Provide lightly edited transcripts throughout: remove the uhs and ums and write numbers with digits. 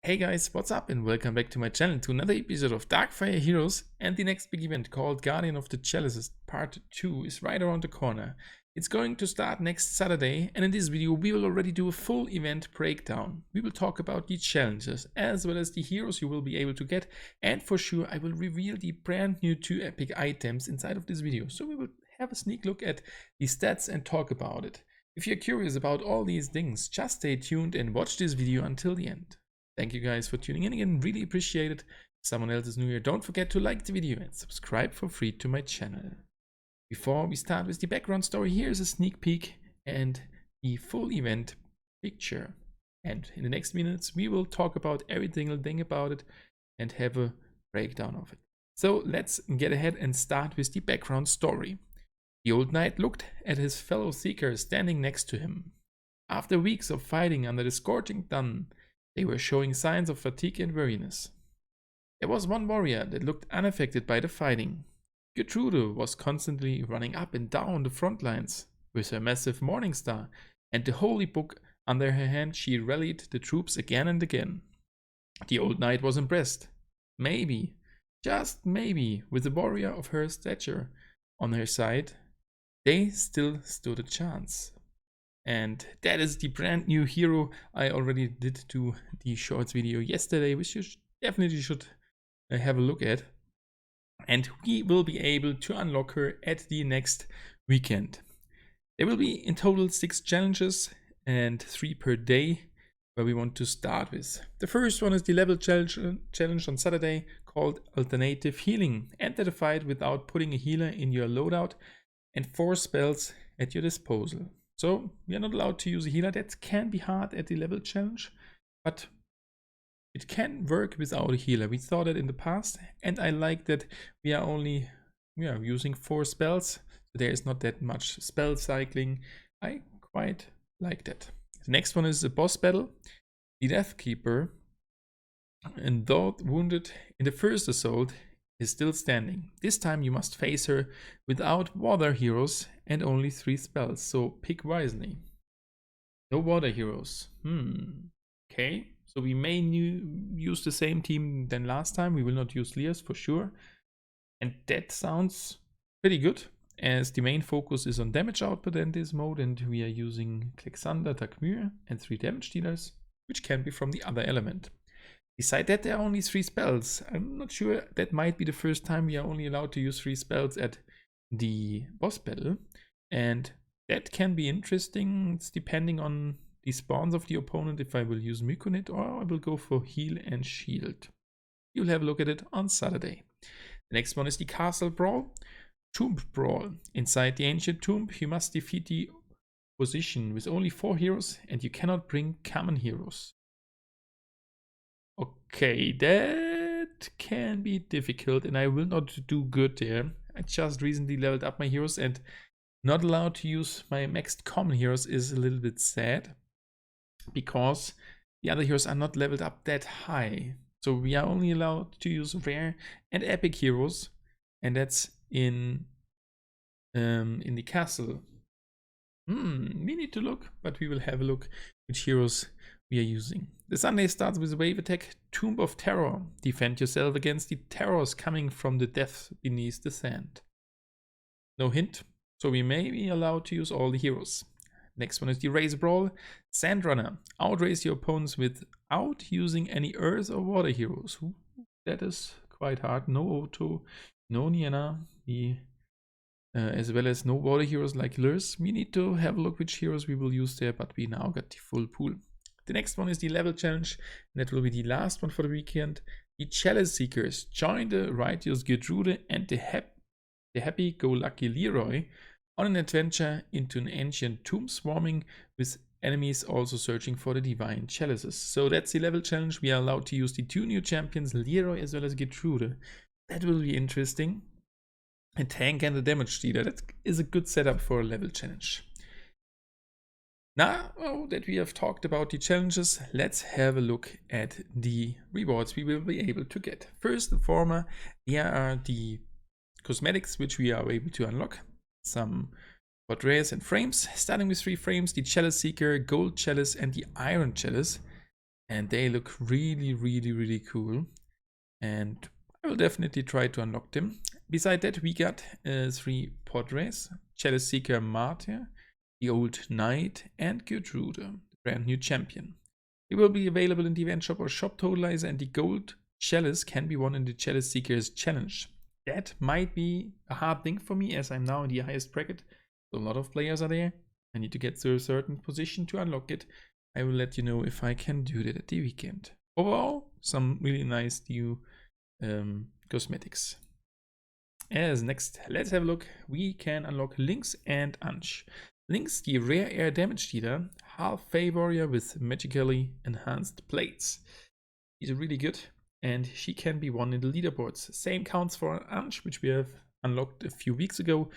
Hey guys, what's up and welcome back to my channel to another episode of Darkfire Heroes, and the next big event called Guardian of the Chalices Part 2 is right around the corner. It's going to start next Saturday, and in this video we will already do a full event breakdown. We will talk about the challenges as well as the heroes you will be able to get, and for sure I will reveal the brand new 2 epic items inside of this video, so we will have a sneak look at the stats and talk about it. If you're curious about all these things, just stay tuned and watch this video until the end. Thank you guys for tuning in again, really appreciate it. If someone else is new here, don't forget to like the video and subscribe for free to my channel. Before we start with the background story, here's a sneak peek and the full event picture. And in the next minutes, we will talk about every single thing about it and have a breakdown of it. So let's get ahead and start with the background story. The old knight looked at his fellow seeker standing next to him. After weeks of fighting under the scorching sun, they were showing signs of fatigue and weariness. There was one warrior that looked unaffected by the fighting. Gyrtrude was constantly running up and down the front lines. With her massive morning star and the holy book under her hand, she rallied the troops again and again. The old knight was impressed. Maybe, just maybe, with a warrior of her stature on her side, they still stood a chance. And that is the brand new hero I already did do the shorts video yesterday, which you definitely should have a look at. And we will be able to unlock her at the next weekend. There will be in total 6 challenges and 3 per day where we want to start with. The first one is the level challenge on Saturday called Alternative Healing. Enter the fight without putting a healer in your loadout and 4 spells at your disposal. So we are not allowed to use a healer. That can be hard at the level challenge, but it can work without a healer. We saw that in the past, and I like that we are only using 4 spells, so there is not that much spell cycling. I quite like that. The next one is the boss battle. The Death Keeper, and though wounded in the first assault, is still standing. This time you must face her without water heroes and only 3 spells, so pick wisely. No water heroes. Okay, so we may use the same team than last time. We will not use Leas for sure. And that sounds pretty good, as the main focus is on damage output in this mode, and we are using Klexander, Takmir, and 3 damage dealers, which can be from the other element. Beside that, there are only 3 spells. I'm not sure, that might be the first time we are only allowed to use 3 spells at the boss battle. And that can be interesting. It's depending on the spawns of the opponent if I will use Mykonid or I will go for heal and shield. You'll have a look at it on Saturday. The next one is the Castle Brawl. Tomb Brawl. Inside the ancient tomb, you must defeat the opposition with only 4 heroes and you cannot bring common heroes. Okay, that can be difficult and I will not do good there. I just recently leveled up my heroes and not allowed to use my maxed common heroes is a little bit sad, because the other heroes are not leveled up that high. So we are only allowed to use rare and epic heroes, and that's in the castle. We need to look, but we will have a look which heroes we are using. The Sunday starts with a wave attack, Tomb of Terror. Defend yourself against the terrors coming from the depths beneath the sand. No hint, so we may be allowed to use all the heroes. Next one is the Race Brawl. Sandrunner. Outrace your opponents without using any earth or water heroes. Ooh, that is quite hard. No auto, no Niana, as well as no water heroes like Lurs. We need to have a look which heroes we will use there, but we now got the full pool. The next one is the level challenge, and that will be the last one for the weekend. The Chalice Seekers. Join the righteous Gyrtrude and the happy-go-lucky Leroy on an adventure into an ancient tomb swarming with enemies also searching for the divine chalices. So that's the level challenge. We are allowed to use the 2 new champions, Leroy as well as Gyrtrude. That will be interesting. A tank and a damage dealer. That is a good setup for a level challenge. Now that we have talked about the challenges, let's have a look at the rewards we will be able to get. First and foremost, there are the cosmetics which we are able to unlock. Some portraits and frames, starting with 3 frames: the Chalice Seeker, Gold Chalice, and the Iron Chalice. and they look really cool, and I will definitely try to unlock them. Beside that, we got 3 Podres, Chalice Seeker Martyr, the Old Knight, and Gyrtrude, the brand new champion. They will be available in the event shop or shop totalizer, and the gold Chalice can be won in the Chalice Seekers challenge. That might be a hard thing for me, as I'm now in the highest bracket. So a lot of players are there. I need to get to a certain position to unlock it. I will let you know if I can do that at the weekend. Overall, some really nice new cosmetics. As next, let's have a look. We can unlock Linx and Ansh. Linx, the rare air damage dealer, half Fey warrior with magically enhanced plates. She's really good, and she can be won in the leaderboards. Same counts for Ansh, which we have unlocked a few weeks ago.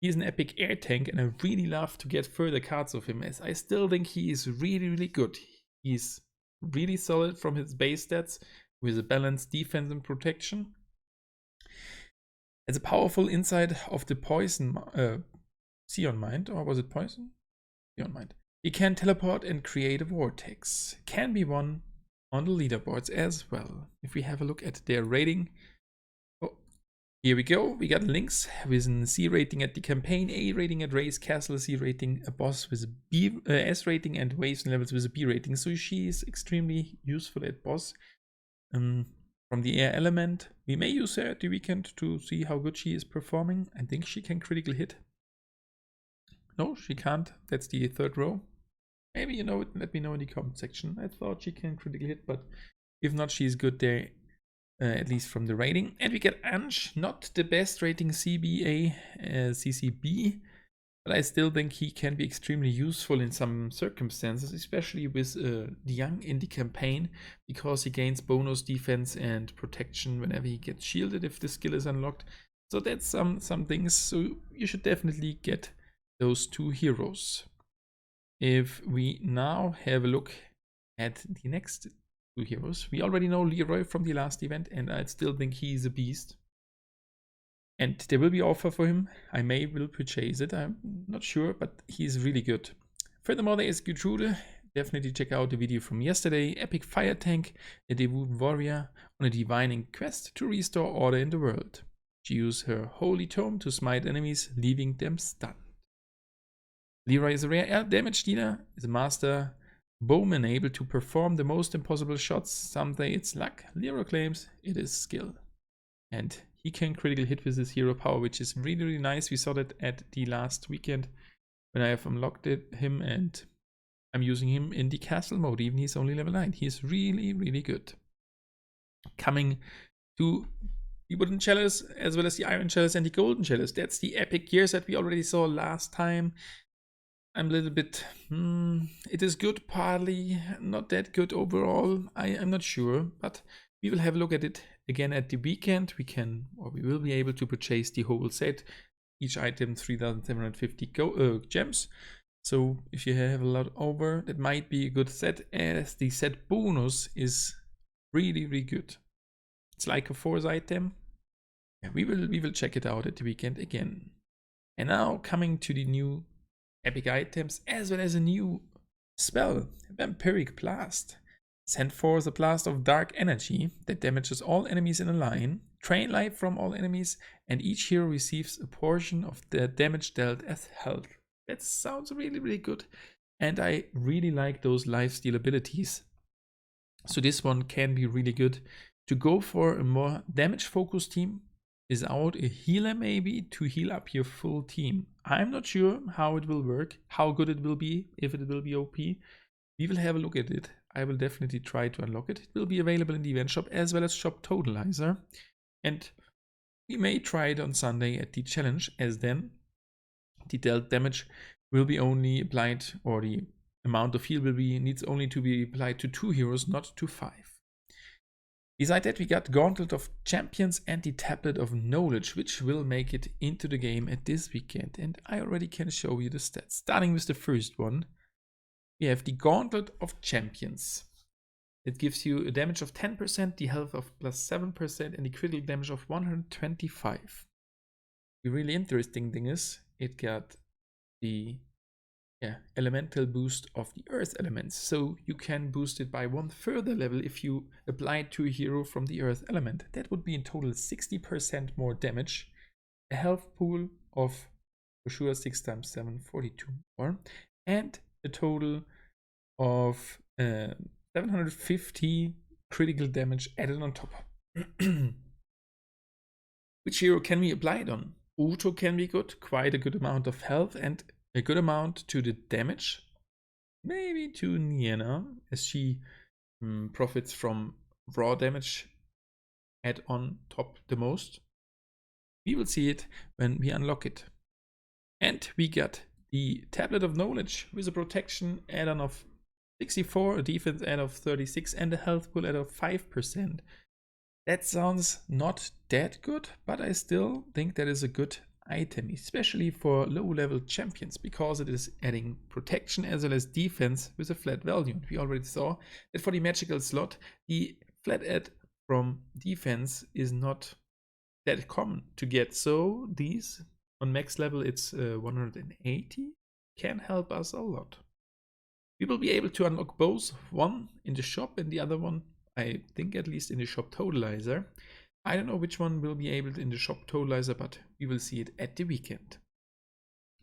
He's an epic air tank, and I really love to get further cards of him, as I still think he is really good. He's really solid from his base stats with a balanced defense and protection. As a powerful inside of the poison Sion Mind, or was it poison? Sion Mind. He can teleport and create a vortex. Can be won on the leaderboards as well. If we have a look at their rating. Oh, here we go. We got Linx with an C rating at the campaign, A rating at race, castle C rating, a boss with a B, S rating, and waves and levels with a B rating. So she is extremely useful at boss. From the air element, we may use her at the weekend to see how good she is performing. I think she can critical hit. No, she can't. That's the third row. Maybe you know it. Let me know in the comment section. I thought she can critical hit, but if not, she's good there, at least from the rating. And we get Ansh, not the best rating CBA, CCB, but I still think he can be extremely useful in some circumstances, especially with the young in the campaign, because he gains bonus defense and protection whenever he gets shielded if the skill is unlocked. So that's some things. So you should definitely get those 2 heroes. If we now have a look at the next 2 heroes, we already know Leroy from the last event, and I still think he's a beast. And there will be offer for him. I will purchase it. I'm not sure, but he's really good. Furthermore, there is Gyrtrude. Definitely check out the video from yesterday. Epic fire tank, a devout warrior on a divining quest to restore order in the world. She used her holy tome to smite enemies, leaving them stunned. Leroy is a rare air damage dealer, is a master bowman able to perform the most impossible shots. Some say it's luck. Leroy claims it is skill. And he can critical hit with his hero power, which is really nice. We saw that at the last weekend when I have unlocked him, and I'm using him in the castle mode, even he's only level 9. He's really good. Coming to the wooden chalice, as well as the iron chalice and the golden chalice. That's the epic gears that we already saw last time. I'm a little bit, it is good partly, not that good overall. I'm not sure, but we will have a look at it again at the weekend. We will be able to purchase the whole set. Each item 3,750 gems. So if you have a lot over, that might be a good set, as the set bonus is really good. It's like a force item. Yeah, we will check it out at the weekend again. And now coming to the new epic items, as well as a new spell, Vampiric Blast. Send forth a blast of dark energy that damages all enemies in a line, drain life from all enemies, and each hero receives a portion of the damage dealt as health. That sounds really good, and I really like those lifesteal abilities. So this one can be really good to go for a more damage focused team without a healer, maybe to heal up your full team. I'm not sure how it will work, how good it will be, if it will be OP. We will have a look at it. I will definitely try to unlock it. It will be available in the event shop as well as shop totalizer. And we may try it on Sunday at the challenge, as then the dealt damage will be only applied, or the amount of heal needs only to be applied to 2 heroes, not to 5. Beside that, we got Gauntlet of Champions and the Tablet of Knowledge, which will make it into the game at this weekend. And I already can show you the stats. Starting with the first one, we have the Gauntlet of Champions. It gives you a damage of 10%, the health of +7%, and the critical damage of 125. The really interesting thing is, it got the elemental boost of the earth elements. So you can boost it by one further level if you apply it to a hero from the earth element. That would be in total 60% more damage, a health pool of for sure 6 times 7, 42 more, and a total of 750 critical damage added on top. Which hero can we apply it on? Uto can be good, quite a good amount of health and a good amount to the damage. Maybe to Niena, as she profits from raw damage add on top the most. We will see it when we unlock it. And we got the Tablet of Knowledge with a protection add-on of 64, a defense add of 36, and a health pool add of 5%. That sounds not that good, but I still think that is a good item, especially for low-level champions, because it is adding protection as well as defense with a flat value. We already saw that for the magical slot, the flat add from defense is not that common to get. So these on max level, it's 180, can help us a lot. We will be able to unlock both, one in the shop and the other one, I think at least in the shop totalizer. I don't know which one will be able to in the shop totalizer, but we will see it at the weekend.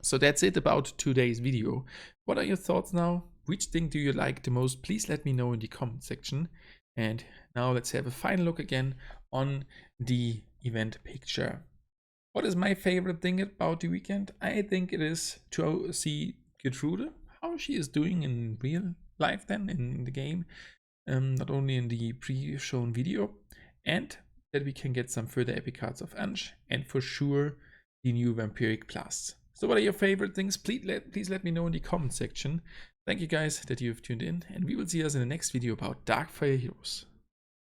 So that's it about today's video. What are your thoughts now? Which thing do you like the most? Please let me know in the comment section. And now let's have a final look again on the event picture. What is my favorite thing about the weekend? I think it is to see Gyrtrude, how she is doing in real life then, in the game. Not only in the pre-shown video, and that we can get some further epic cards of Ansh, and for sure the new Vampiric Blasts. So what are your favorite things? Please let me know in the comment section. Thank you guys that you have tuned in, and we will see us in the next video about Darkfire Heroes.